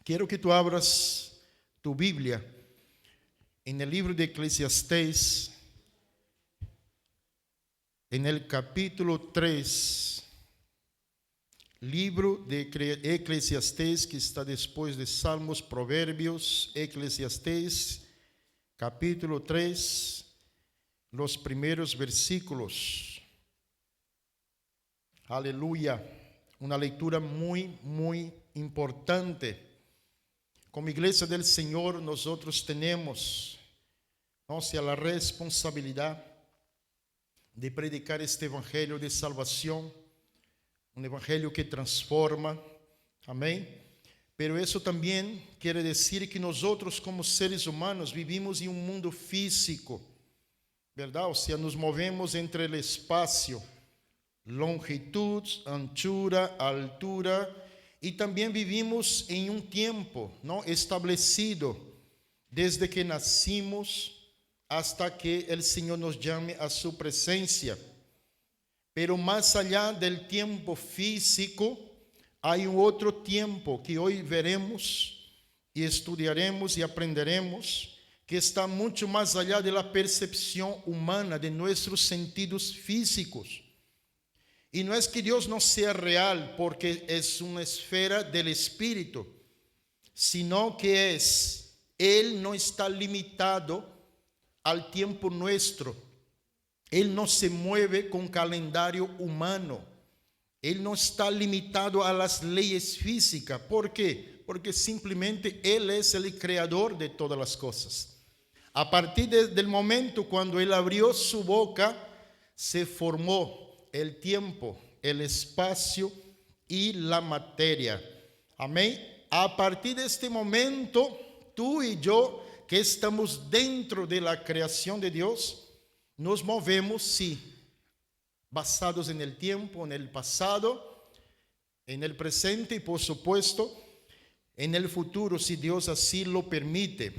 Quiero que tú abras tu Biblia en el libro de Eclesiastés, en el capítulo 3, libro de Eclesiastés, que está después de Salmos, Proverbios. Eclesiastés, capítulo 3, los primeros versículos. Aleluya, una lectura muy importante. Como iglesia del Señor, nosotros tenemos, la responsabilidad de predicar este evangelio de salvación, un evangelio que transforma, amén. Pero eso también quiere decir que nosotros como seres humanos vivimos en un mundo físico, ¿verdad? Nos movemos entre el espacio, longitud, anchura, altura, y también vivimos en un tiempo, ¿no?, establecido desde que nacimos hasta que el Señor nos llame a su presencia. Pero más allá del tiempo físico, hay un otro tiempo que hoy veremos y estudiaremos y aprenderemos, que está mucho más allá de la percepción humana, de nuestros sentidos físicos. Y no es que Dios no sea real, porque es una esfera del Espíritu, sino que Él no está limitado al tiempo nuestro. Él no se mueve con calendario humano. Él no está limitado a las leyes físicas. ¿Por qué? Porque simplemente Él es el creador de todas las cosas. A partir del momento cuando Él abrió su boca, se formó el tiempo, el espacio y la materia. Amén. A partir de este momento, tú y yo, que estamos dentro de la creación de Dios, nos movemos, sí, basados en el tiempo, en el pasado, en el presente y por supuesto en el futuro, si Dios así lo permite.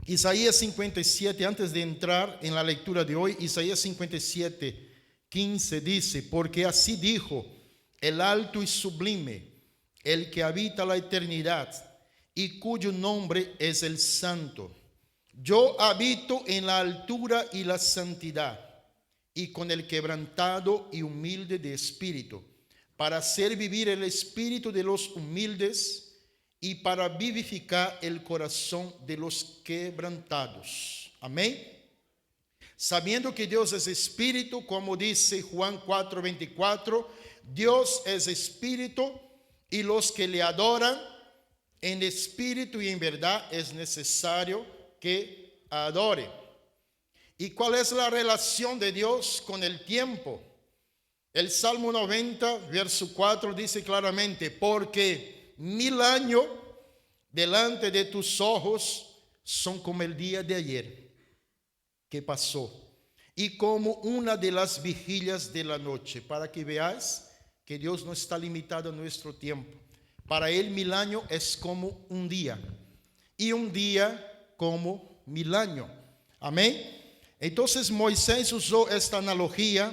Isaías 57, antes de entrar en la lectura de hoy, Isaías 57:15 dice: porque así dijo el alto y sublime, el que habita la eternidad y cuyo nombre es el Santo. Yo habito en la altura y la santidad, y con el quebrantado y humilde de espíritu, para hacer vivir el espíritu de los humildes y para vivificar el corazón de los quebrantados. Amén. Sabiendo que Dios es espíritu, como dice Juan 4:24, Dios es espíritu, y los que le adoran en espíritu y en verdad es necesario que adore. ¿Y cuál es la relación de Dios con el tiempo? El Salmo 90, verso 4 dice claramente: porque 1000 años delante de tus ojos son como el día de ayer que pasó, y como una de las vigilias de la noche. Para que veáis que Dios no está limitado a nuestro tiempo. Para Él 1000 años es como un día, y un día como 1000 años. Amén. Entonces Moisés usó esta analogía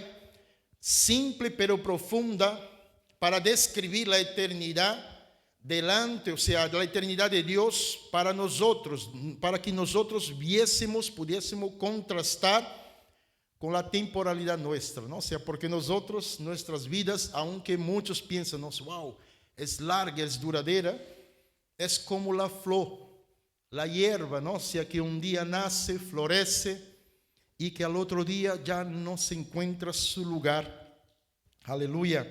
simple pero profunda para describir la eternidad delante, la eternidad de Dios para nosotros, para que nosotros pudiésemos contrastar con la temporalidad nuestra, ¿no? Porque nosotros, nuestras vidas, aunque muchos piensan, ¿no?, wow, es larga, es duradera, es como la flor, la hierba, ¿no? Que un día nace, florece y que al otro día ya no se encuentra su lugar. Aleluya.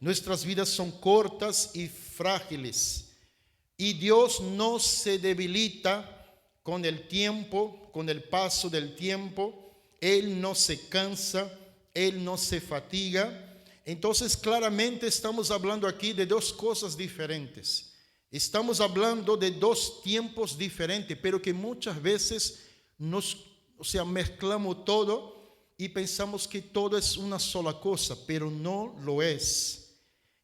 Nuestras vidas son cortas y frágiles, y Dios no se debilita con el tiempo, con el paso del tiempo. Él no se cansa, Él no se fatiga. Entonces claramente estamos hablando aquí de dos cosas diferentes. Estamos hablando de dos tiempos diferentes, pero que muchas veces mezclamos todo y pensamos que todo es una sola cosa, pero no lo es.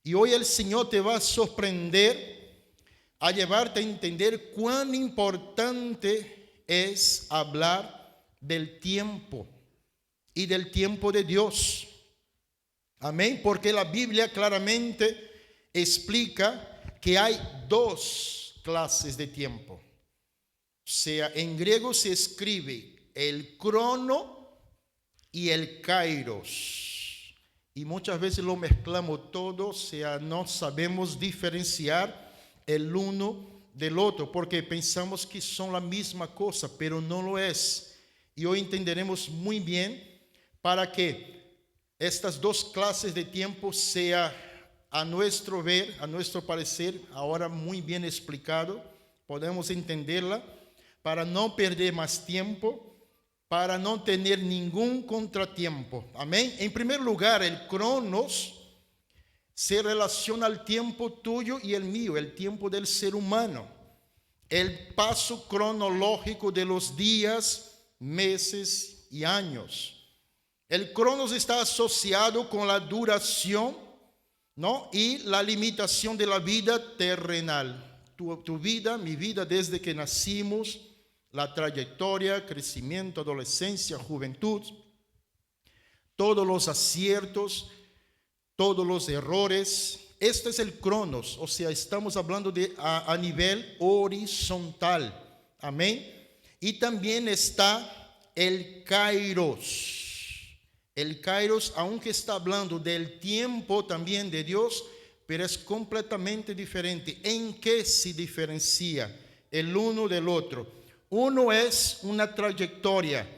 Y hoy el Señor te va a sorprender, a llevarte a entender cuán importante es hablar del tiempo y del tiempo de Dios. Amén, porque la Biblia claramente explica que hay dos clases de tiempo. O sea, en griego se escribe el crono y el kairos. Y muchas veces lo mezclamos todo, o sea, no sabemos diferenciar el uno del otro, porque pensamos que son la misma cosa, pero no lo es. Y hoy entenderemos muy bien para que estas dos clases de tiempo sea, a nuestro ver, a nuestro parecer, ahora muy bien explicado, podemos entenderla, para no perder más tiempo, para no tener ningún contratiempo. Amén. En primer lugar, el cronos se relaciona al tiempo tuyo y el mío, el tiempo del ser humano, el paso cronológico de los días, meses y años. El cronos está asociado con la duración, ¿no?, y la limitación de la vida terrenal. Tu vida, mi vida, desde que nacimos, la trayectoria, crecimiento, adolescencia, juventud, todos los aciertos, todos los errores. Este es el cronos, o sea, estamos hablando de a nivel horizontal. Amén. Y también está el kairos. El kairos, aunque está hablando del tiempo también de Dios, pero es completamente diferente. ¿En qué se diferencia el uno del otro? Uno es una trayectoria,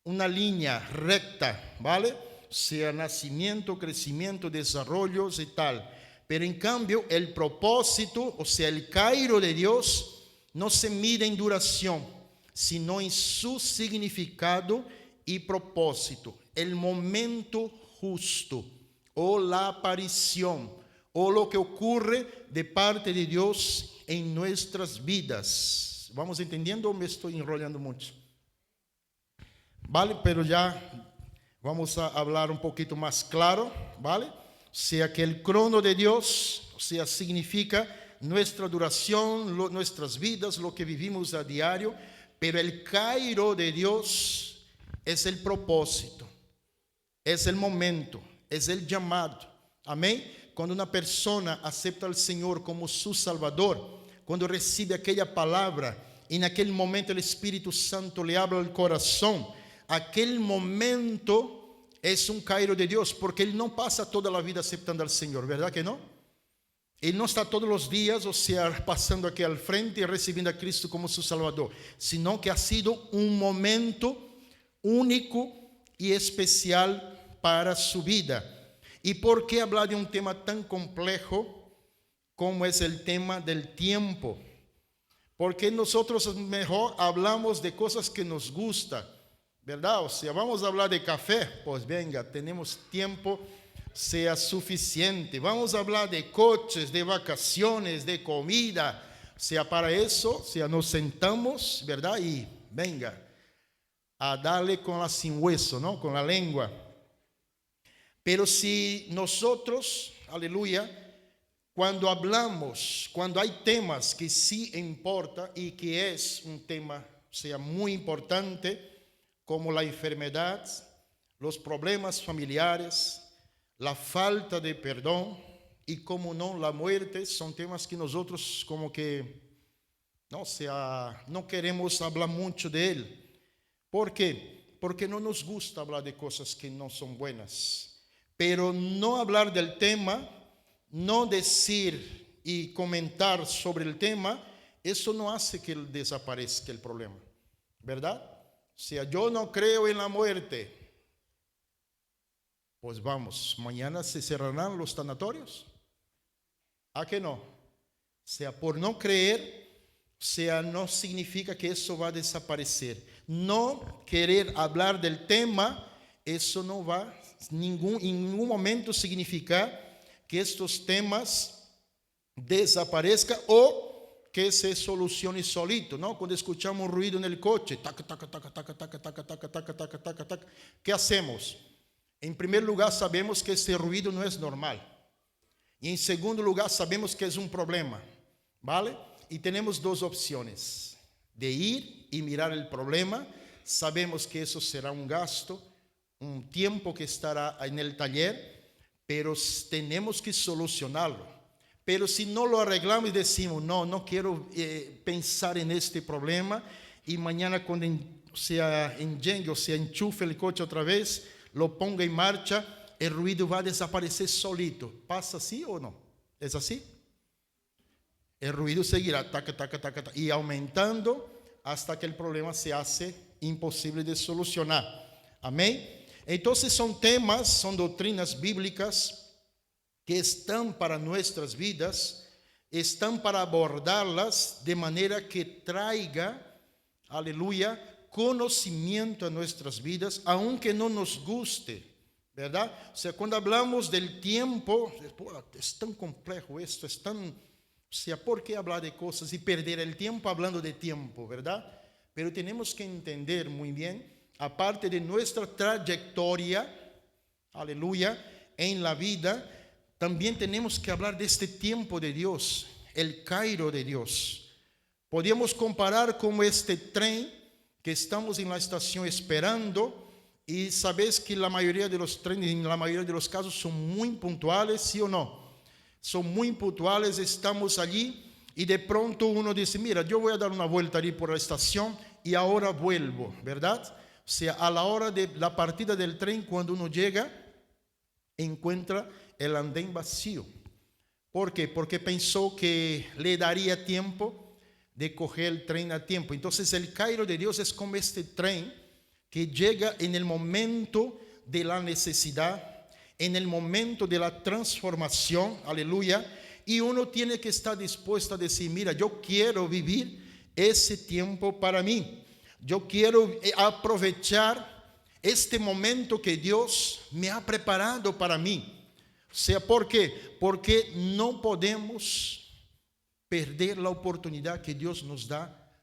una línea recta, ¿vale? O sea, nacimiento, crecimiento, desarrollos y tal. Pero en cambio, el propósito, o sea, el kairos de Dios, no se mide en duración, sino en su significado y propósito. El momento justo, o la aparición, o lo que ocurre de parte de Dios en nuestras vidas. ¿Vamos entendiendo o me estoy enrollando mucho? Vale, pero ya vamos a hablar un poquito más claro, ¿vale? O sea que el crono de Dios, o sea, significa nuestra duración, nuestras vidas, lo que vivimos a diario, pero el kairos de Dios es el propósito, es el momento, es el llamado. Amén. Cuando una persona acepta al Señor como su Salvador, cuando recibe aquella palabra, en aquel momento el Espíritu Santo le habla al corazón. Aquel momento es un kairos de Dios, porque Él no pasa toda la vida aceptando al Señor, ¿verdad que no? Él no está todos los días, o sea, pasando aquí al frente y recibiendo a Cristo como su Salvador, sino que ha sido un momento único y especial para su vida. ¿Y por qué hablar de un tema tan complejo como es el tema del tiempo? Porque nosotros mejor hablamos de cosas que nos gustan, ¿verdad? O sea, vamos a hablar de café, pues venga, tenemos tiempo, sea suficiente. Vamos a hablar de coches, de vacaciones, de comida. O sea, para eso, o sea, nos sentamos, ¿verdad? Y venga, a darle con la sin hueso, ¿no? Con la lengua. Pero si nosotros, aleluya, cuando hablamos, cuando hay temas que sí importa y que es un tema, o sea, muy importante, como la enfermedad, los problemas familiares, la falta de perdón y como no la muerte, son temas que nosotros como que no, o sea, no queremos hablar mucho de él. ¿Por qué? Porque no nos gusta hablar de cosas que no son buenas. Pero no hablar del tema, no decir y comentar sobre el tema, eso no hace que desaparezca el problema, ¿verdad? O sea, yo no creo en la muerte. Pues vamos, mañana se cerrarán los sanatorios. ¿A qué no? O sea, por no creer, o sea, no significa que eso va a desaparecer. No querer hablar del tema, eso no va en ningún momento significar que estos temas desaparezcan o que se solucione solito, ¿no? Cuando escuchamos un ruido en el coche, taca, taca, taca, taca, taca, taca, taca, taca, taca, taca, taca, ¿qué hacemos? En primer lugar, sabemos que ese ruido no es normal. Y en segundo lugar, sabemos que es un problema, ¿vale? Y tenemos dos opciones, de ir y mirar el problema. Sabemos que eso será un gasto, un tiempo que estará en el taller, pero tenemos que solucionarlo. Pero si no lo arreglamos y decimos, no, no quiero pensar en este problema, y mañana cuando se enjengue o se enchufe el coche otra vez, lo ponga en marcha, el ruido va a desaparecer solito. ¿Pasa así o no? ¿Es así? El ruido seguirá taca, taca, taca, taca, y aumentando hasta que el problema se hace imposible de solucionar. Amén. Entonces son temas, son doctrinas bíblicas que están para nuestras vidas, están para abordarlas de manera que traiga, aleluya, conocimiento a nuestras vidas, aunque no nos guste, ¿verdad? O sea, cuando hablamos del tiempo, es tan complejo esto, es tan, o sea, ¿por qué hablar de cosas y perder el tiempo hablando de tiempo, verdad? Pero tenemos que entender muy bien, aparte de nuestra trayectoria, aleluya, en la vida, también tenemos que hablar de este tiempo de Dios, el Cairo de Dios. Podríamos comparar como este tren que estamos en la estación esperando, y sabes que la mayoría de los trenes, en la mayoría de los casos, son muy puntuales, ¿sí o no? Son muy puntuales, estamos allí y de pronto uno dice, mira, yo voy a dar una vuelta allí por la estación y ahora vuelvo, ¿verdad? O sea, a la hora de la partida del tren, cuando uno llega, encuentra el andén vacío. ¿Por qué? Porque pensó que le daría tiempo de coger el tren a tiempo. Entonces el Cairo de Dios es como este tren que llega en el momento de la necesidad, en el momento de la transformación, aleluya, y uno tiene que estar dispuesto a decir, mira, yo quiero vivir ese tiempo para mí, yo quiero aprovechar este momento que Dios me ha preparado para mí. O sea, ¿por qué? Porque no podemos perder la oportunidad que Dios nos da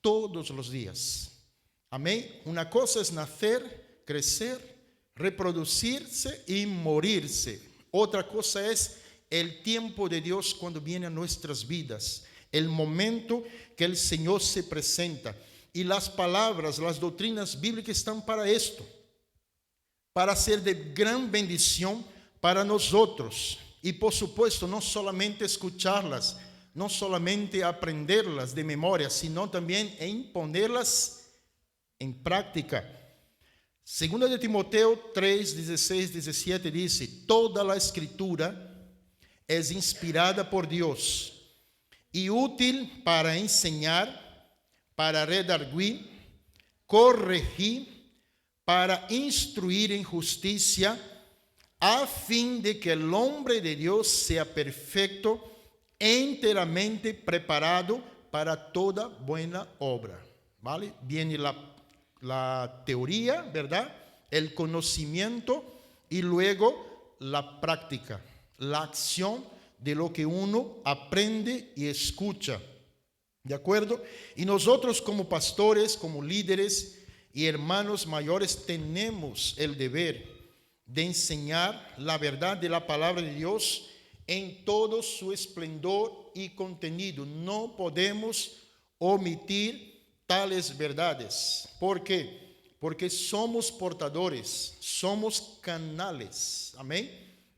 todos los días. Amén. Una cosa es nacer, crecer, reproducirse y morirse. Otra cosa es el tiempo de Dios cuando viene a nuestras vidas, el momento que el Señor se presenta. Y las palabras, las doctrinas bíblicas están para esto, para ser de gran bendición para nosotros. Y por supuesto, no solamente escucharlas, no solamente aprenderlas de memoria, sino también imponerlas en práctica. Segunda de Timoteo 3, 16, 17 dice, toda la escritura es inspirada por Dios y útil para enseñar, para redarguir, corregir, para instruir en justicia, a fin de que el hombre de Dios sea perfecto, enteramente preparado para toda buena obra. ¿Vale? Viene la teoría, ¿verdad? El conocimiento y luego la práctica, la acción de lo que uno aprende y escucha. ¿De acuerdo? Y nosotros como pastores, como líderes y hermanos mayores tenemos el deber de enseñar la verdad de la palabra de Dios en todo su esplendor y contenido. No podemos omitir tales verdades. ¿Por qué? Porque somos portadores, somos canales. Amén.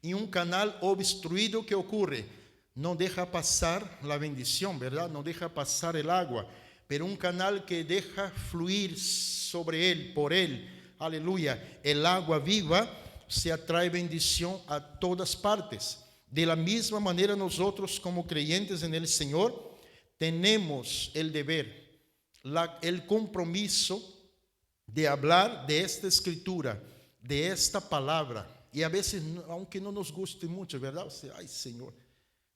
Y un canal obstruido, ¿qué ocurre? No deja pasar la bendición, ¿verdad? No deja pasar el agua. Pero un canal que deja fluir sobre él, por él, aleluya, el agua viva, se atrae bendición a todas partes. De la misma manera nosotros como creyentes en el Señor tenemos el deber, el compromiso de hablar de esta escritura, de esta palabra. Y a veces, aunque no nos guste mucho, ¿verdad? O sea, ay Señor,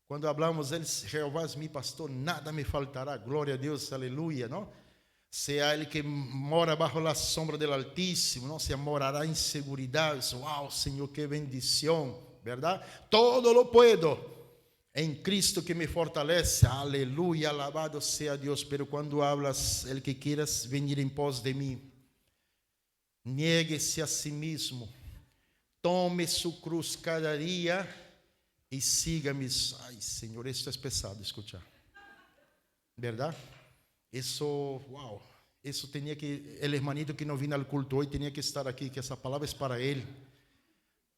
cuando hablamos de Jehová es mi pastor, nada me faltará, gloria a Dios, aleluya, ¿no? Sea el que mora bajo la sombra del Altísimo, ¿no? Se morará en seguridad. Wow, Señor, qué bendición, ¿verdad? Todo lo puedo en Cristo que me fortalece. Aleluya, alabado sea Dios. Pero cuando hablas, el que quieras venir en pos de mí, niéguese a sí mismo, tome su cruz cada día y sígame. Ay, Señor, esto es pesado escuchar, ¿verdad? Eso, wow, eso tenía que, el hermanito que no vino al culto hoy tenía que estar aquí, que esa palabra es para él.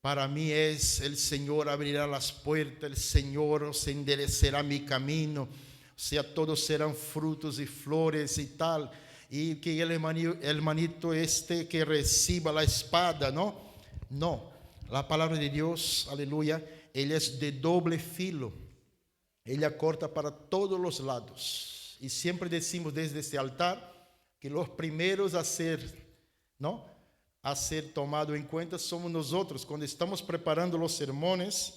Para mí es el Señor abrirá las puertas, el Señor se enderecerá mi camino, o sea, todos serán frutos y flores y tal. Y que el hermanito que reciba la espada, ¿no? No, la palabra de Dios, aleluya, ella es de doble filo. Ella corta para todos los lados. Y siempre decimos desde este altar que los primeros a ser, ¿no?, a ser tomado en cuenta somos nosotros. Cuando estamos preparando los sermones,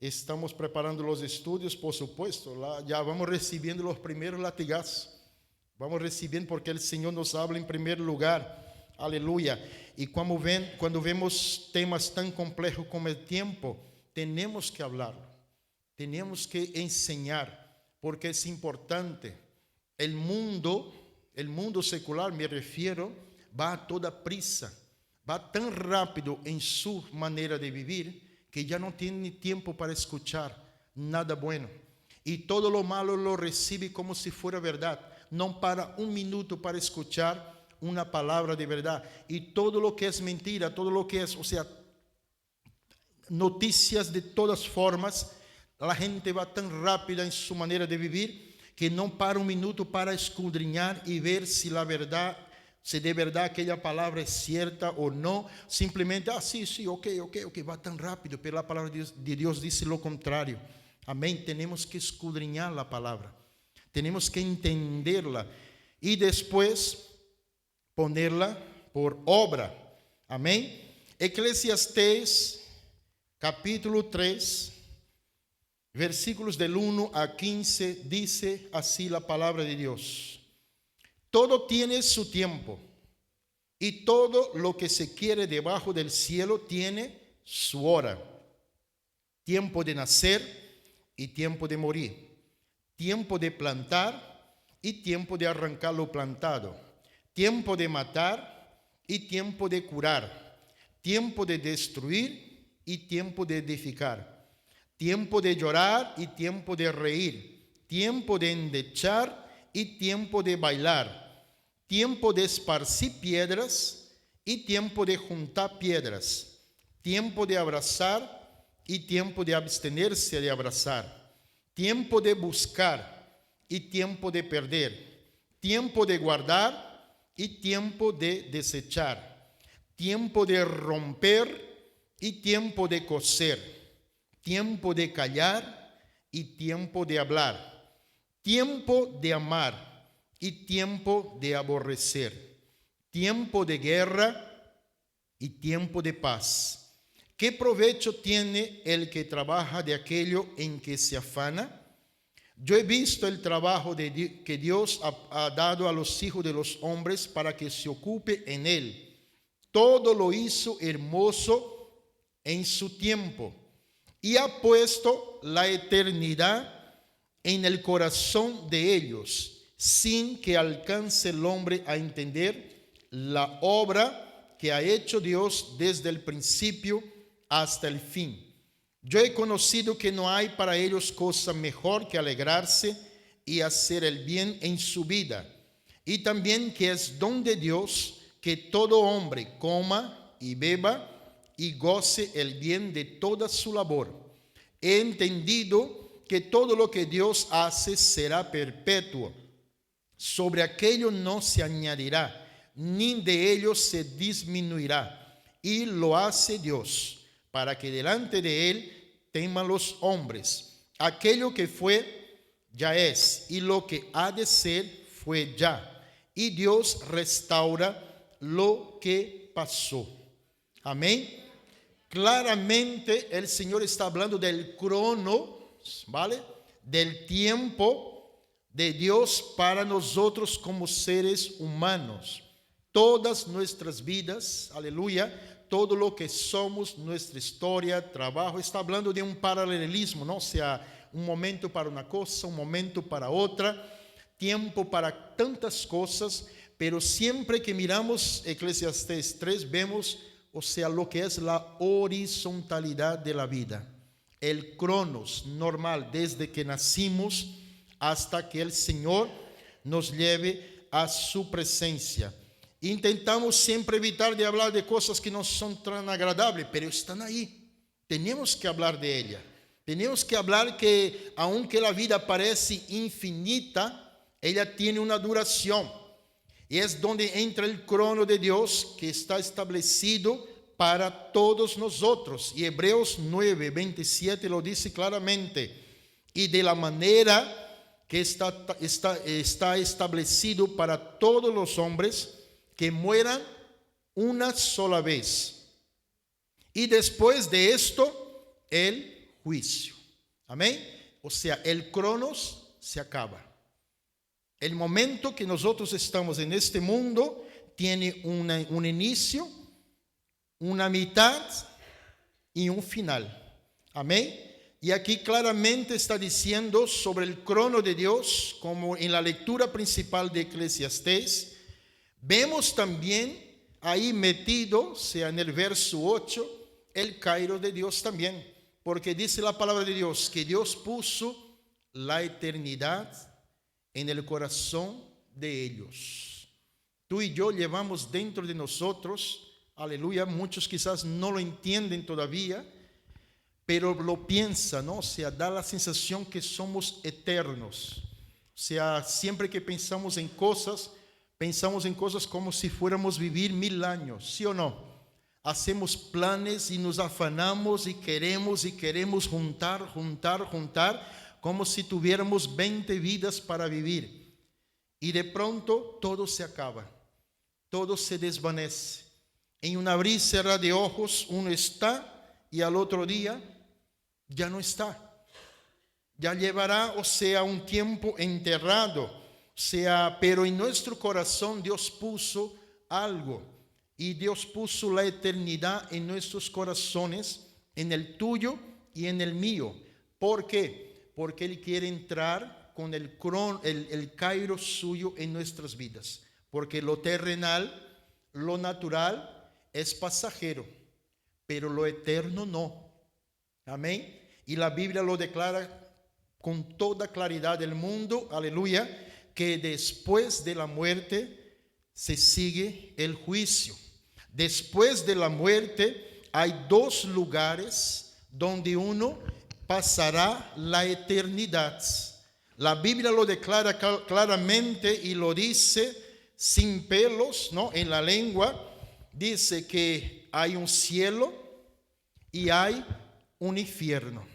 estamos preparando los estudios, por supuesto, ya vamos recibiendo los primeros latigazos. Vamos recibiendo porque el Señor nos habla en primer lugar. Aleluya. Y cuando vemos temas tan complejos como el tiempo, tenemos que hablarlo. Tenemos que enseñar porque es importante. El mundo secular, me refiero, va a toda prisa. Va tan rápido en su manera de vivir que ya no tiene tiempo para escuchar nada bueno. Y todo lo malo lo recibe como si fuera verdad. No para un minuto para escuchar una palabra de verdad. Y todo lo que es mentira, todo lo que es, o sea, noticias de todas formas, la gente va tan rápida en su manera de vivir que no para un minuto para escudriñar y ver si la verdad, si de verdad aquella palabra es cierta o no. Simplemente, sí, ok, va tan rápido, pero la palabra de Dios dice lo contrario. Amén, tenemos que escudriñar la palabra, tenemos que entenderla y después ponerla por obra. Amén. Eclesiastés capítulo 3, versículos del 1 a 15, dice así la palabra de Dios: todo tiene su tiempo, y todo lo que se quiere debajo del cielo tiene su hora. Tiempo de nacer y tiempo de morir. Tiempo de plantar y tiempo de arrancar lo plantado. Tiempo de matar y tiempo de curar. Tiempo de destruir y tiempo de edificar. Tiempo de llorar y tiempo de reír. Tiempo de endechar y tiempo de bailar. Tiempo de esparcir piedras y tiempo de juntar piedras. Tiempo de abrazar y tiempo de abstenerse de abrazar. Tiempo de buscar y tiempo de perder. Tiempo de guardar y tiempo de desechar. Tiempo de romper y tiempo de coser. Tiempo de callar y tiempo de hablar. Tiempo de amar y tiempo de aborrecer, tiempo de guerra y tiempo de paz. ¿Qué provecho tiene el que trabaja de aquello en que se afana? Yo he visto el trabajo que Dios ha dado a los hijos de los hombres para que se ocupe en él. Todo lo hizo hermoso en su tiempo y ha puesto la eternidad en el corazón de ellos, sin que alcance el hombre a entender la obra que ha hecho Dios desde el principio hasta el fin. Yo he conocido que no hay para ellos cosa mejor que alegrarse y hacer el bien en su vida, y también que es don de Dios que todo hombre coma y beba y goce el bien de toda su labor. He entendido que todo lo que Dios hace será perpetuo. Sobre aquello no se añadirá, ni de ello se disminuirá. Y lo hace Dios, para que delante de él teman los hombres. Aquello que fue, ya es, y lo que ha de ser, fue ya. Y Dios restaura lo que pasó. Amén. Claramente el Señor está hablando del cronos, ¿vale? Del tiempo de Dios para nosotros como seres humanos. Todas nuestras vidas, aleluya, todo lo que somos, nuestra historia, trabajo, está hablando de un paralelismo, ¿no? O sea, un momento para una cosa, un momento para otra, tiempo para tantas cosas, pero siempre que miramos Eclesiastés 3 vemos, o sea, lo que es la horizontalidad de la vida, el cronos normal desde que nacimos hasta que el Señor nos lleve a su presencia. Intentamos siempre evitar de hablar de cosas que no son tan agradables, pero están ahí. tenemos que hablar de ella. Tenemos que hablar que aunque la vida parece infinita, ella tiene una duración. Y es donde entra el crono de Dios que está establecido para todos nosotros. Y Hebreos 9:27 lo dice claramente. Y de la manera que está establecido para todos los hombres que mueran una sola vez. Y después de esto, el juicio. Amén. O sea, el cronos se acaba. El momento que nosotros estamos en este mundo tiene un inicio, una mitad y un final. Amén. Y aquí claramente está diciendo sobre el crono de Dios, como en la lectura principal de Eclesiastés. Vemos también ahí metido, sea en el verso 8, el Kairos de Dios también. Porque dice la palabra de Dios que Dios puso la eternidad en el corazón de ellos. Tú y yo llevamos dentro de nosotros, aleluya, muchos quizás no lo entienden todavía, pero lo piensan, ¿no? O sea, da la sensación que somos eternos. O sea, siempre que pensamos en cosas como si fuéramos vivir 1000 años, ¿sí o no? Hacemos planes y nos afanamos y queremos juntar, como si tuviéramos 20 vidas para vivir. Y de pronto todo se acaba, todo se desvanece. En un abrir y cerrar de ojos uno está y al otro día ya no está. Ya llevará, o sea, un tiempo enterrado. O sea, pero en nuestro corazón Dios puso algo. Y Dios puso la eternidad en nuestros corazones, en el tuyo y en el mío. ¿Por qué? Porque Él quiere entrar con el kairos suyo en nuestras vidas. Porque lo terrenal, lo natural es pasajero, pero lo eterno no. Amén. Y la Biblia lo declara con toda claridad del mundo, aleluya, que después de la muerte se sigue el juicio. Después de la muerte hay 2 lugares donde uno pasará la eternidad. La Biblia lo declara claramente y lo dice sin pelos, ¿no? En la lengua dice que hay un cielo y hay un infierno.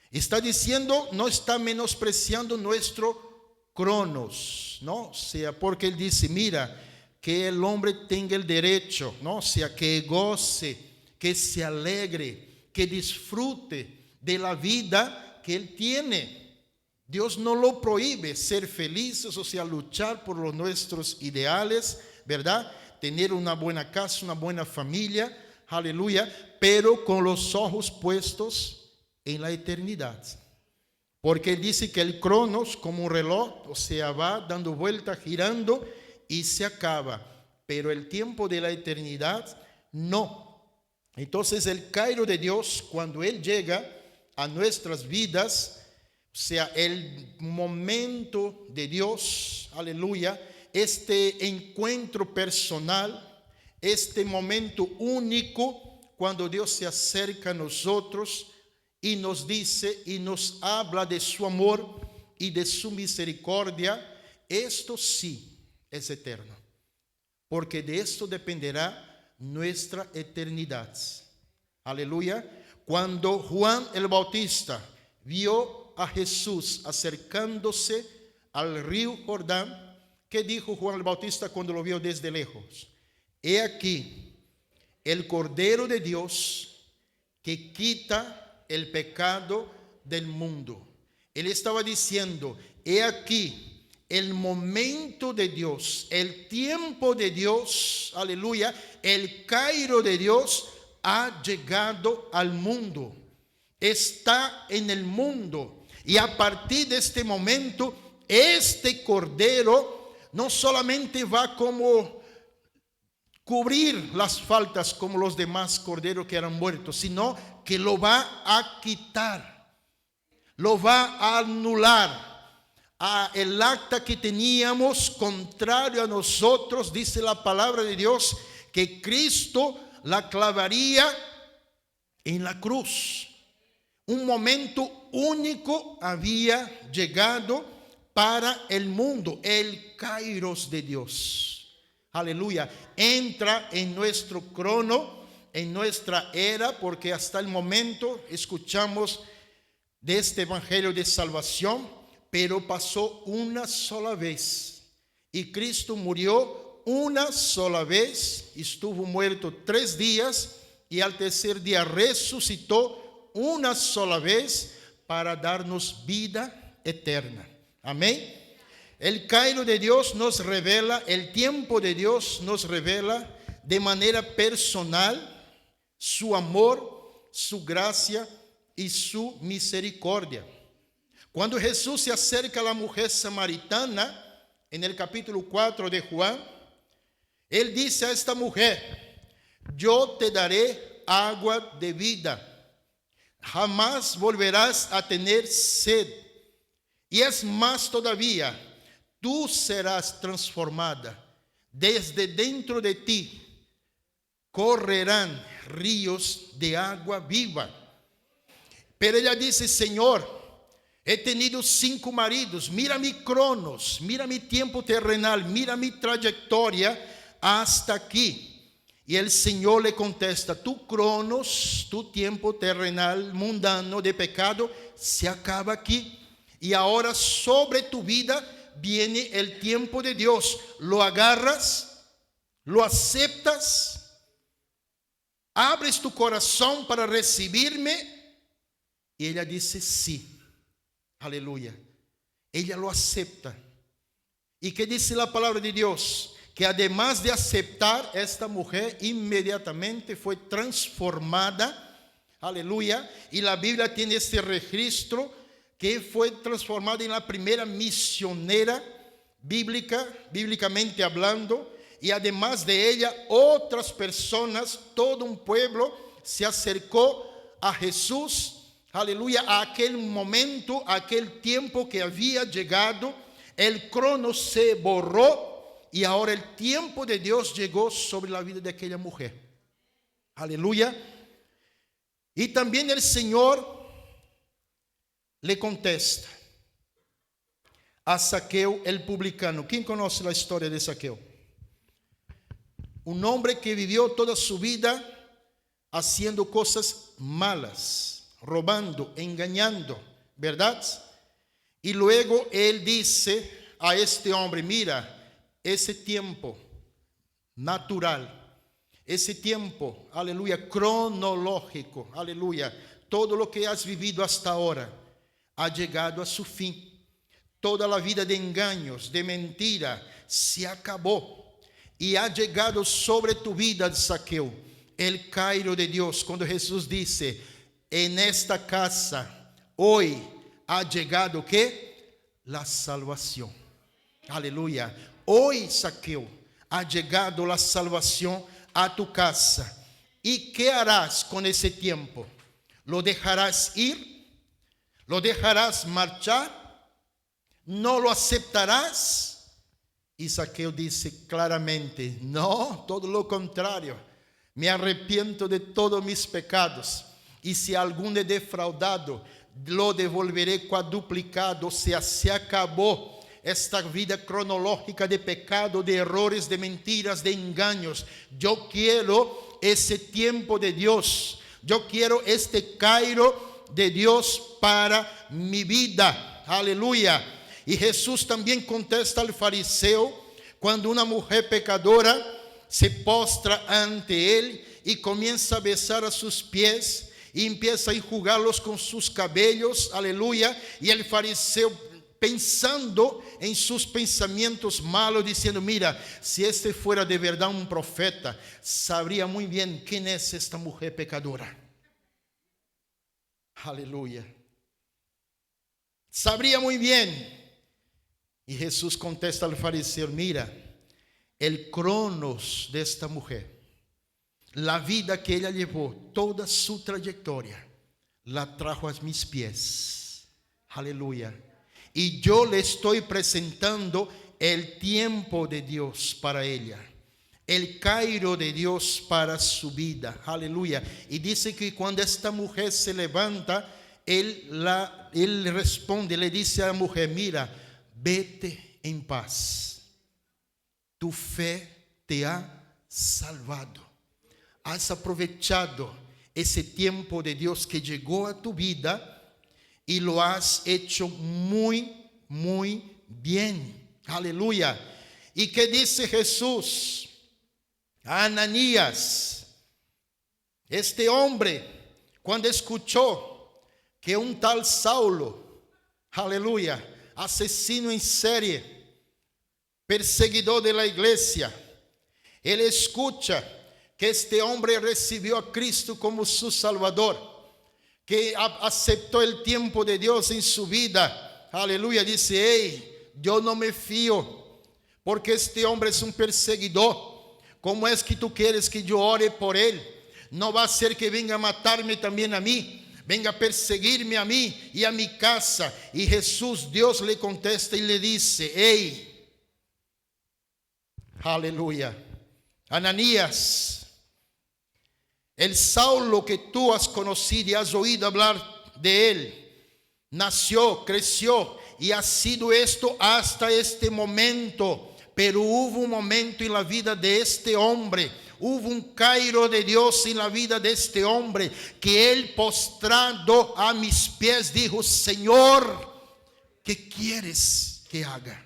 Está diciendo, no está menospreciando nuestro cronos, ¿no? O sea, porque Él dice, mira, que el hombre tenga el derecho, ¿no? O sea, que goce, que se alegre, que disfrute de la vida que Él tiene. Dios no lo prohíbe ser felices, o sea, luchar por los nuestros ideales, ¿verdad? Tener una buena casa, una buena familia, aleluya, pero con los ojos puestos en la eternidad. Porque Él dice que el cronos, como un reloj, o sea, va dando vueltas, girando y se acaba. Pero el tiempo de la eternidad, no. Entonces el Kairos de Dios, cuando Él llega a nuestras vidas, o sea, el momento de Dios, aleluya, este encuentro personal, este momento único, cuando Dios se acerca a nosotros y nos dice y nos habla de su amor y de su misericordia, esto sí es eterno, porque de esto dependerá nuestra eternidad. Aleluya. Cuando Juan el Bautista vio a Jesús acercándose al río Jordán, ¿qué dijo Juan el Bautista cuando lo vio desde lejos? He aquí el Cordero de Dios que quita el pecado del mundo. Él estaba diciendo, he aquí el momento de Dios, el tiempo de Dios, aleluya, el Kairos de Dios ha llegado al mundo, está en el mundo, y a partir de este momento, este Cordero no solamente va como cubrir las faltas como los demás corderos que eran muertos, sino que lo va a quitar, lo va a anular. El acta que teníamos contrario a nosotros, dice la palabra de Dios, que Cristo la clavaría en la cruz. Un momento único había llegado para el mundo, el Kairos de Dios. Aleluya. Entra en nuestro crono, en nuestra era, porque hasta el momento escuchamos de este evangelio de salvación, pero pasó una sola vez. Y Cristo murió una sola vez, estuvo muerto 3 días y al tercer día resucitó una sola vez para darnos vida eterna. Amén. El Kairos de Dios nos revela, el tiempo de Dios nos revela de manera personal su amor, su gracia y su misericordia. Cuando Jesús se acerca a la mujer samaritana, en el capítulo 4 de Juan, Él dice a esta mujer: yo te daré agua de vida, jamás volverás a tener sed. Y es más todavía, tú serás transformada, desde dentro de ti correrán ríos de agua viva. Pero ella dice: Señor, he tenido 5 maridos, mira mi cronos, mira mi tiempo terrenal, mira mi trayectoria hasta aquí. Y el Señor le contesta: tu cronos, tu tiempo terrenal, mundano, de pecado, se acaba aquí. Y ahora sobre tu vida viene el tiempo de Dios. ¿Lo agarras? ¿Lo aceptas? ¿Abres tu corazón para recibirme? Y ella dice sí. Aleluya. Ella lo acepta. ¿Y qué dice la palabra de Dios? Que además de aceptar, esta mujer inmediatamente fue transformada. Aleluya. Y la Biblia tiene este registro que fue transformada en la primera misionera bíblicamente hablando. Y además de ella, otras personas, todo un pueblo se acercó a Jesús. Aleluya, a aquel momento, a aquel tiempo que había llegado, el crono se borró y ahora el tiempo de Dios llegó sobre la vida de aquella mujer. Aleluya. Y también el Señor le contesta a Zaqueo el publicano. ¿Quién conoce la historia de Zaqueo? Un hombre que vivió toda su vida haciendo cosas malas, robando, engañando, ¿verdad? Y luego él dice a este hombre: mira, ese tiempo natural, ese tiempo, aleluya, cronológico, aleluya, todo lo que has vivido hasta ahora ha llegado a su fin. Toda la vida de engaños, de mentira, se acabó. Y ha llegado sobre tu vida, Zaqueo, el Kairos de Dios. Cuando Jesús dice: en esta casa hoy ha llegado ¿qué? La salvación. Aleluya. Hoy, Zaqueo, ha llegado la salvación a tu casa. ¿Y qué harás con ese tiempo? ¿Lo dejarás ir? ¿Lo dejarás marchar? ¿No lo aceptarás? Y Zaqueo dice claramente: no, todo lo contrario. Me arrepiento de todos mis pecados. Y si alguno he defraudado, lo devolveré cuadruplicado. O sea, se acabó esta vida cronológica de pecado, de errores, de mentiras, de engaños. Yo quiero ese tiempo de Dios. Yo quiero este Kairos de Dios para mi vida. Aleluya. Y Jesús también contesta al fariseo cuando una mujer pecadora se postra ante él y comienza a besar a sus pies y empieza a enjugarlos con sus cabellos. Aleluya. Y el fariseo, pensando en sus pensamientos malos, diciendo: mira, si este fuera de verdad un profeta, sabría muy bien quién es esta mujer pecadora. Aleluya. Sabría muy bien. Y Jesús contesta al fariseo: mira, el cronos de esta mujer, la vida que ella llevó, toda su trayectoria, la trajo a mis pies. Aleluya. Y yo le estoy presentando el tiempo de Dios para ella. el Cairo de Dios para su vida. Aleluya. Y dice que cuando esta mujer se levanta, él responde, le dice a la mujer: mira, vete en paz. Tu fe te ha salvado. Has aprovechado ese tiempo de Dios que llegó a tu vida y lo has hecho muy, muy bien. Aleluya. ¿Y qué dice Jesús a Ananías? Este hombre, cuando escuchó que un tal Saulo, aleluya, asesino en serie, perseguidor de la iglesia, él escucha que este hombre recibió a Cristo como su Salvador, que aceptó el tiempo de Dios en su vida. Aleluya. Dice: hey, yo no me fío, porque este hombre es un perseguidor. ¿Cómo es que tú quieres que yo ore por él? No va a ser que venga a matarme también a mí, venga a perseguirme a mí y a mi casa. Y Jesús, Dios, le contesta y le dice: hey, aleluya, Ananías, el Saulo que tú has conocido y has oído hablar de él, nació, creció y ha sido esto hasta este momento. Pero hubo un momento en la vida de este hombre, hubo un Cairo de Dios en la vida de este hombre, que él, postrado a mis pies, dijo: Señor, ¿qué quieres que haga?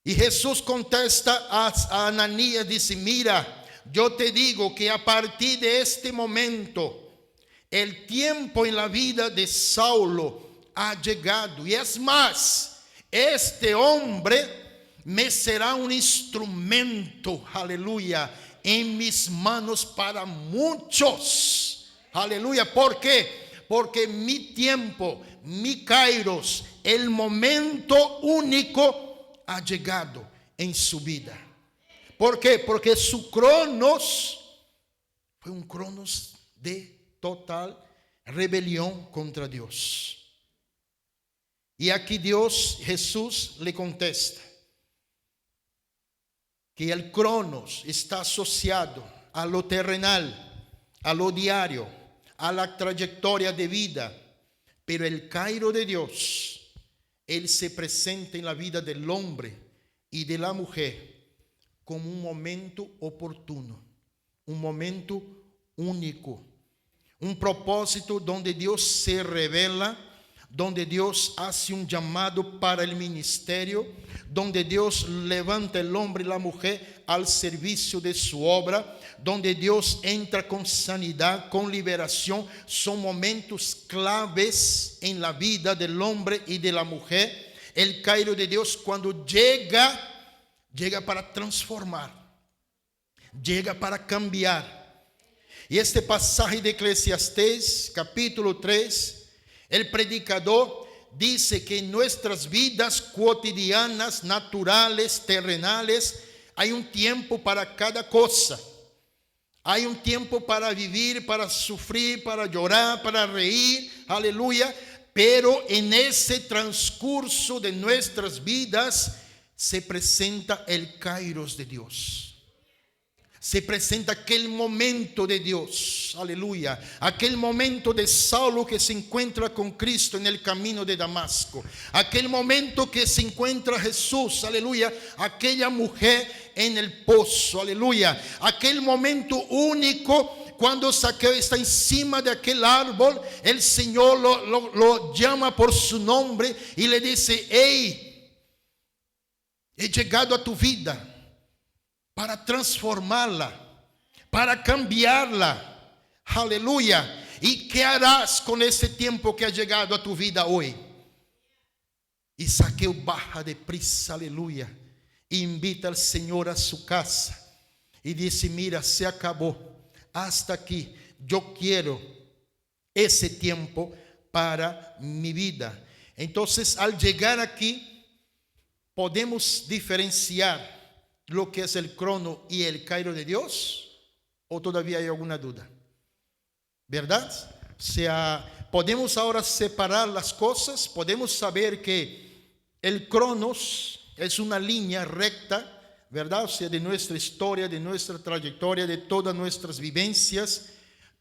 Y Jesús contesta a Ananías, dice: mira, yo te digo que a partir de este momento, el tiempo en la vida de Saulo ha llegado. Y es más, este hombre me será un instrumento, aleluya, en mis manos para muchos. Aleluya. ¿Por qué? Porque mi tiempo, mi kairos, el momento único ha llegado en su vida. ¿Por qué? Porque su cronos fue un cronos de total rebelión contra Dios. Y aquí Jesús le contesta que el cronos está asociado a lo terrenal, a lo diario, a la trayectoria de vida. Pero el Cairo de Dios, él se presenta en la vida del hombre y de la mujer como un momento oportuno, un momento único, un propósito donde Dios se revela, donde Dios hace un llamado para el ministerio, donde Dios levanta el hombre y la mujer al servicio de su obra, donde Dios entra con sanidad, con liberación. Son momentos claves en la vida del hombre y de la mujer. El Cairo de Dios, cuando llega para transformar, llega para cambiar. Y este pasaje de Eclesiastés, capítulo 3, el predicador dice que en nuestras vidas cotidianas, naturales, terrenales, hay un tiempo para cada cosa. Hay un tiempo para vivir, para sufrir, para llorar, para reír, aleluya. Pero en ese transcurso de nuestras vidas se presenta el Kairos de Dios. Se presenta aquel momento de Dios, aleluya, aquel momento de Saulo que se encuentra con Cristo en el camino de Damasco, aquel momento que se encuentra Jesús, aleluya, aquella mujer en el pozo, aleluya, aquel momento único cuando Zaqueo está encima de aquel árbol, el Señor lo llama por su nombre y le dice: hey, he llegado a tu vida para transformarla, para cambiarla, aleluya. ¿Y qué harás con ese tiempo que ha llegado a tu vida hoy? Y Zaqueo baja deprisa, aleluya, e invita al Señor a su casa y dice: mira, se acabó, hasta aquí, yo quiero ese tiempo para mi vida. Entonces, al llegar aquí, podemos diferenciar lo que es el crono y el Cairo de Dios, o todavía hay alguna duda, ¿verdad? O sea, podemos ahora separar las cosas. Podemos saber que el cronos es una línea recta, ¿verdad? O sea, de nuestra historia, de nuestra trayectoria, de todas nuestras vivencias.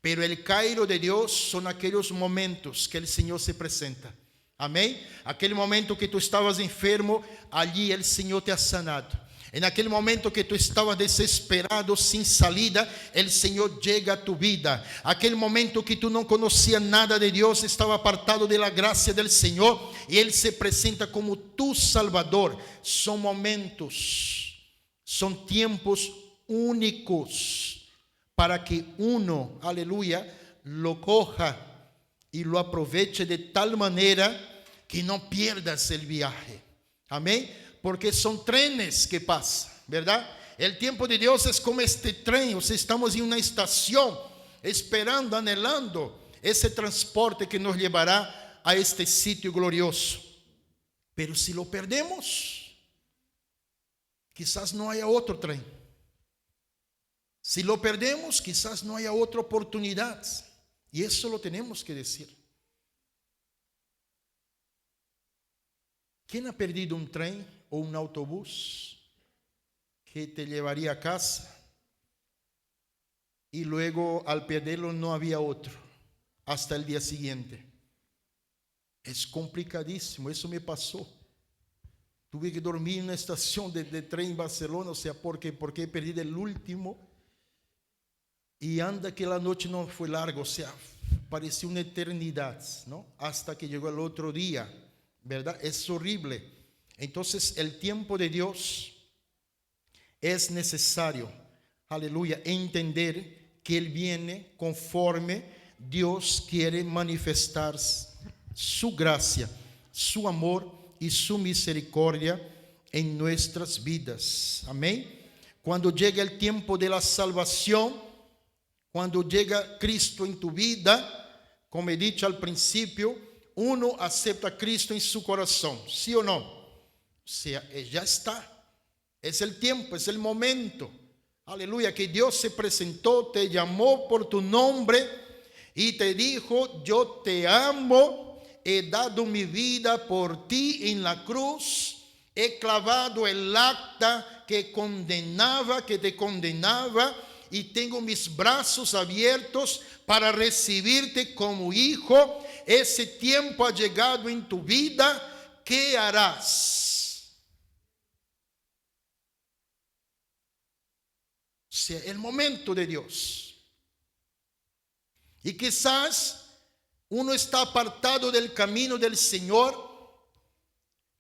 Pero el Cairo de Dios son aquellos momentos que el Señor se presenta. Amén. Aquel momento que tú estabas enfermo, allí el Señor te ha sanado. En aquel momento que tú estabas desesperado, sin salida, el Señor llega a tu vida. Aquel momento que tú no conocías nada de Dios, estaba apartado de la gracia del Señor, y Él se presenta como tu Salvador. Son momentos, son tiempos únicos para que uno, aleluya, lo coja y lo aproveche de tal manera que no pierdas el viaje. Amén. Porque son trenes que pasan, ¿verdad? El tiempo de Dios es como este tren. O sea, estamos en una estación esperando, anhelando ese transporte que nos llevará a este sitio glorioso. Pero si lo perdemos, quizás no haya otro tren. Si lo perdemos, quizás no haya otra oportunidad. Y eso lo tenemos que decir. ¿Quién ha perdido un tren o un autobús que te llevaría a casa y luego al perderlo no había otro hasta el día siguiente? Es complicadísimo, eso me pasó. Tuve que dormir en una estación de tren en Barcelona, o sea, porque he perdido el último. Y anda que la noche no fue larga, o sea, parecía una eternidad, ¿no? Hasta que llegó el otro día, ¿verdad? Es horrible. Entonces el tiempo de Dios es necesario, aleluya, entender que Él viene conforme Dios quiere manifestar su gracia, su amor y su misericordia en nuestras vidas. Amén. Cuando llega el tiempo de la salvación, cuando llega Cristo en tu vida, como he dicho al principio, uno acepta a Cristo en su corazón, ¿sí o no? O sea, ya está. Es el tiempo, es el momento. Aleluya, que Dios se presentó, te llamó por tu nombre y te dijo: yo te amo, he dado mi vida por ti en la cruz, he clavado el acta que te condenaba, y tengo mis brazos abiertos para recibirte como hijo. Ese tiempo ha llegado en tu vida. ¿Qué harás? O sea, el momento de Dios. Y quizás uno está apartado del camino del Señor.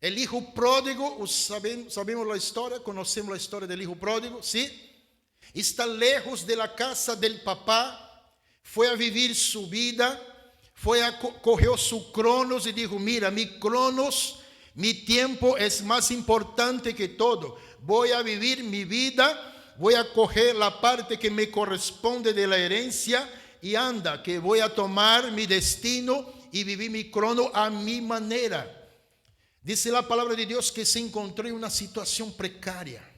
El hijo pródigo, sabemos la historia, conocemos la historia del hijo pródigo, ¿sí? Está lejos de la casa del papá, fue a vivir su vida, cogió su cronos y dijo: mira, mi cronos, mi tiempo es más importante que todo. Voy a vivir mi vida, voy a coger la parte que me corresponde de la herencia y anda, que voy a tomar mi destino y vivir mi crono a mi manera. Dice la palabra de Dios que se encontró en una situación precaria,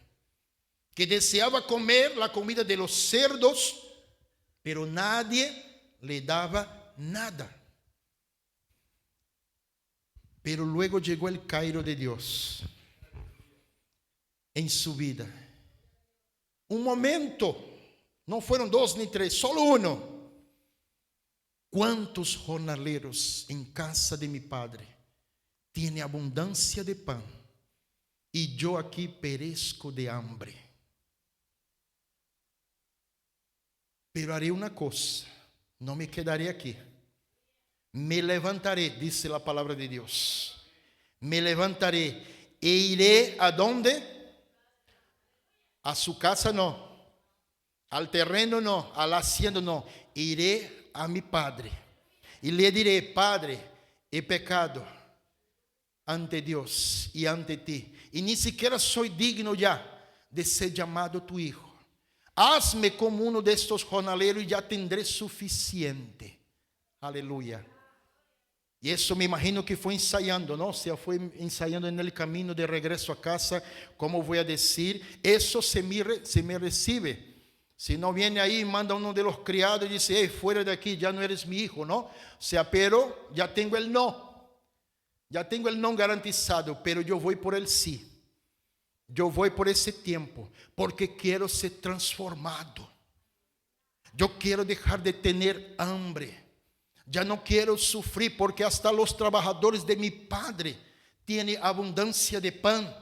que deseaba comer la comida de los cerdos, pero nadie le daba nada. Pero luego llegó el Cairo de Dios en su vida. Un momento, no fueron 2 ni 3, solo uno. ¿Cuántos jornaleros en casa de mi padre tiene abundancia de pan y yo aquí perezco de hambre? Pero haré una cosa, no me quedaré aquí. Me levantaré, dice la palabra de Dios. Me levantaré e iré ¿a dónde? A su casa no, al terreno no, a la hacienda no. Iré a mi padre y le diré: Padre, he pecado ante Dios y ante ti, y ni siquiera soy digno ya de ser llamado tu hijo. Hazme como uno de estos jornaleros y ya tendré suficiente. Aleluya. Y eso me imagino que fue ensayando, ¿no? O sea, fue ensayando en el camino de regreso a casa. ¿Cómo voy a decir? Eso se me recibe. Si no viene ahí y manda uno de los criados y dice: hey, fuera de aquí, ya no eres mi hijo, ¿no? O sea, pero ya tengo el no. Ya tengo el no garantizado, pero yo voy por el sí. yo voy por ese tiempo porque quiero ser transformado. Yo quiero dejar de tener hambre. Ya no quiero sufrir porque hasta los trabajadores de mi padre tienen abundancia de pan.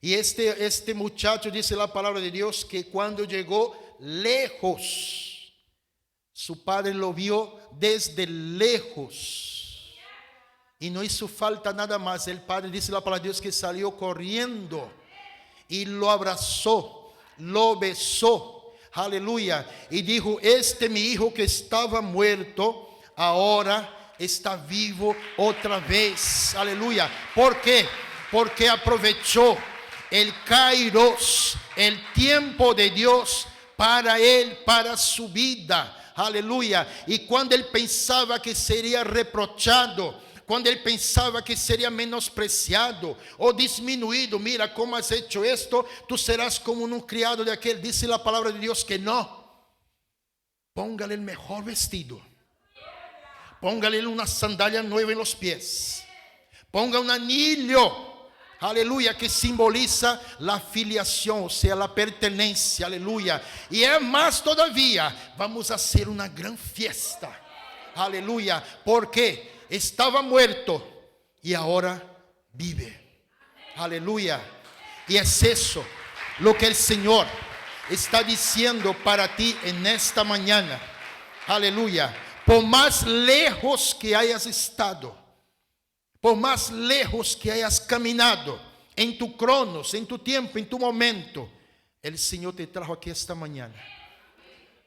Y este muchacho, dice la palabra de Dios, que cuando llegó lejos, su padre lo vio desde lejos y no hizo falta nada más. El padre, dice la palabra de Dios, que salió corriendo y lo abrazó, lo besó. Aleluya. Y dijo: este mi hijo que estaba muerto, ahora está vivo otra vez. Aleluya. ¿Por qué? Porque aprovechó el kairos, el tiempo de Dios para él, para su vida. Aleluya. Y cuando él pensaba que sería reprochado, cuando él pensaba que sería menospreciado o disminuido, mira cómo has hecho esto, tú serás como un criado de aquel. Dice la palabra de Dios que no. Póngale el mejor vestido, póngale una sandalia nueva en los pies, ponga un anillo, aleluya, que simboliza la filiación, o sea, la pertenencia, aleluya. Y es más todavía, vamos a hacer una gran fiesta, aleluya, porque estaba muerto y ahora vive, aleluya. Y es eso lo que el Señor está diciendo para ti en esta mañana, aleluya. Por más lejos que hayas estado, por más lejos que hayas caminado en tu cronos, en tu tiempo, en tu momento, el Señor te trajo aquí esta mañana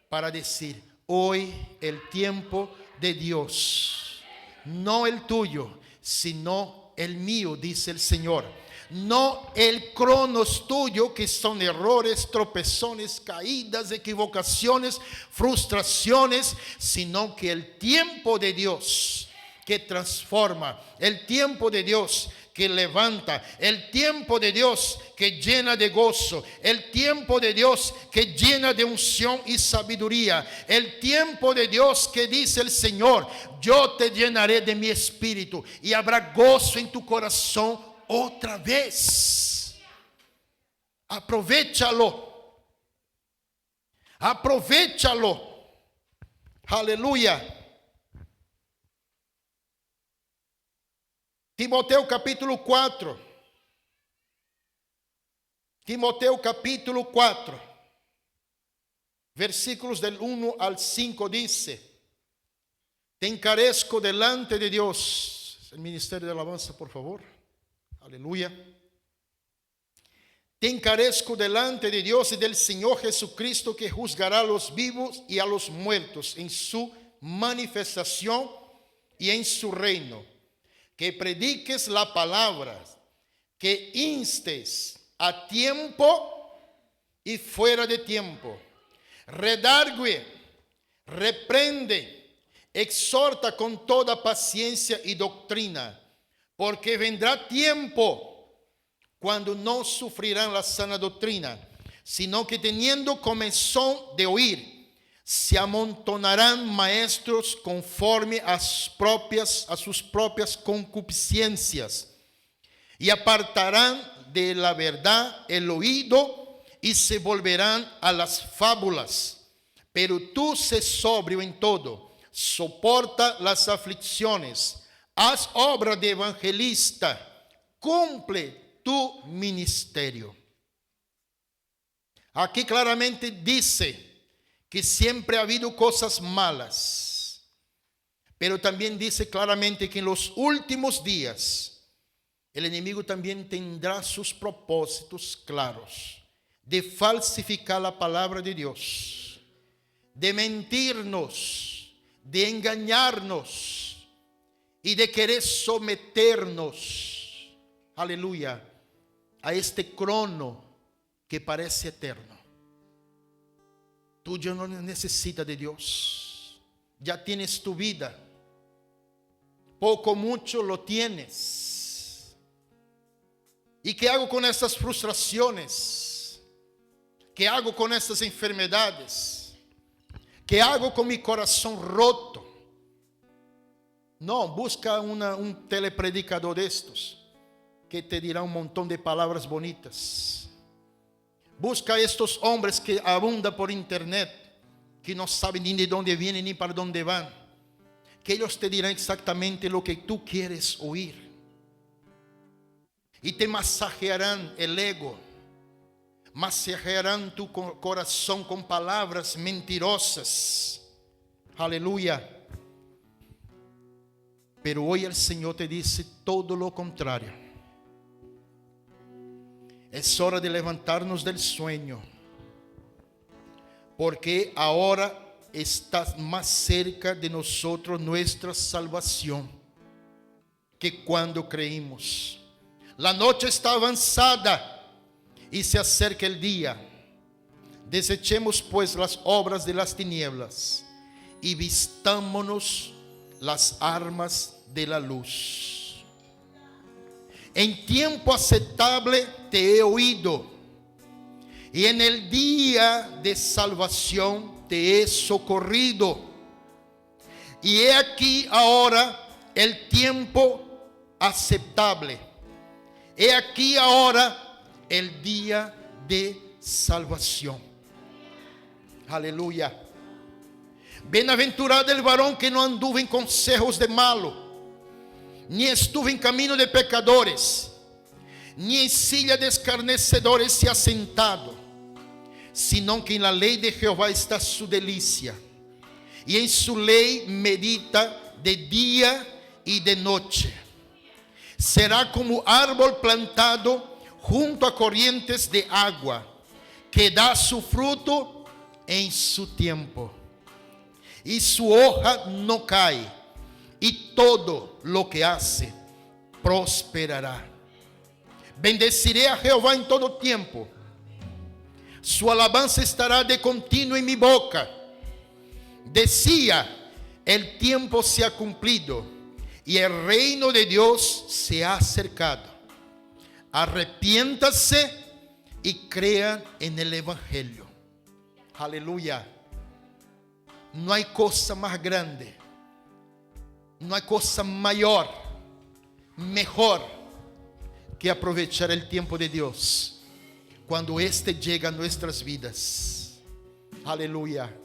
para decir: hoy el tiempo de Dios, no el tuyo, sino el mío, dice el Señor. No el cronos tuyo, que son errores, tropezones, caídas, equivocaciones, frustraciones, sino que el tiempo de Dios que transforma, el tiempo de Dios que levanta, el tiempo de Dios que llena de gozo, el tiempo de Dios que llena de unción y sabiduría, el tiempo de Dios que dice el Señor: yo te llenaré de mi espíritu y habrá gozo en tu corazón otra vez. Aprovéchalo, aprovéchalo, aleluya. Timoteo capítulo 4. Timoteo capítulo 4. Versículos del 1 al 5 dice: te encarezco delante de Dios. El ministerio de alabanza, por favor. Aleluya. Te encarezco delante de Dios y del Señor Jesucristo, que juzgará a los vivos y a los muertos en su manifestación y en su reino. Que prediques la palabra, que instes a tiempo y fuera de tiempo. Redargue, reprende, exhorta con toda paciencia y doctrina, porque vendrá tiempo cuando no sufrirán la sana doctrina, sino que teniendo comezón de oír, se amontonarán maestros conforme a sus propias concupiscencias, y apartarán de la verdad el oído y se volverán a las fábulas. Pero tú sé sobrio en todo, soporta las aflicciones, haz obra de evangelista, cumple tu ministerio. Aquí claramente dice que siempre ha habido cosas malas, pero también dice claramente que en los últimos días el enemigo también tendrá sus propósitos claros de falsificar la palabra de Dios, de mentirnos, de engañarnos y de querer someternos, aleluya, a este crono que parece eterno. Tú ya no necesitas de Dios, ya tienes tu vida, poco mucho lo tienes. ¿Y qué hago con estas frustraciones? ¿Qué hago con estas enfermedades? ¿Qué hago con mi corazón roto? No, busca un telepredicador de estos que te dirán un montón de palabras bonitas. Busca a estos hombres que abundan por internet, que no saben ni de dónde vienen ni para dónde van, que ellos te dirán exactamente lo que tú quieres oír. Y te masajearán el ego, masajearán tu corazón con palabras mentirosas. Aleluya. Pero hoy el Señor te dice todo lo contrario. Es hora de levantarnos del sueño, porque ahora está más cerca de nosotros nuestra salvación que cuando creímos. La noche está avanzada y se acerca el día. Desechemos pues las obras de las tinieblas y vistámonos las armas de la luz. En tiempo aceptable te he oído, y en el día de salvación te he socorrido. Y he aquí ahora el tiempo aceptable. He aquí ahora el día de salvación. Aleluya. Bienaventurado el varón que no anduvo en consejos de malo, ni estuvo en camino de pecadores, ni en silla de escarnecedores se ha sentado, sino que en la ley de Jehová está su delicia, y en su ley medita de día y de noche. Será como árbol plantado junto a corrientes de agua, que da su fruto en su tiempo, y su hoja no cae, y todo lo que hace prosperará. Bendeciré a Jehová en todo tiempo, su alabanza estará de continuo en mi boca. Decía, el tiempo se ha cumplido y el reino de Dios se ha acercado. Arrepiéntase y crean en el evangelio. Aleluya. No hay cosa más grande, no hay cosa mayor, mejor que aprovechar el tiempo de Dios cuando éste llega a nuestras vidas. Aleluya.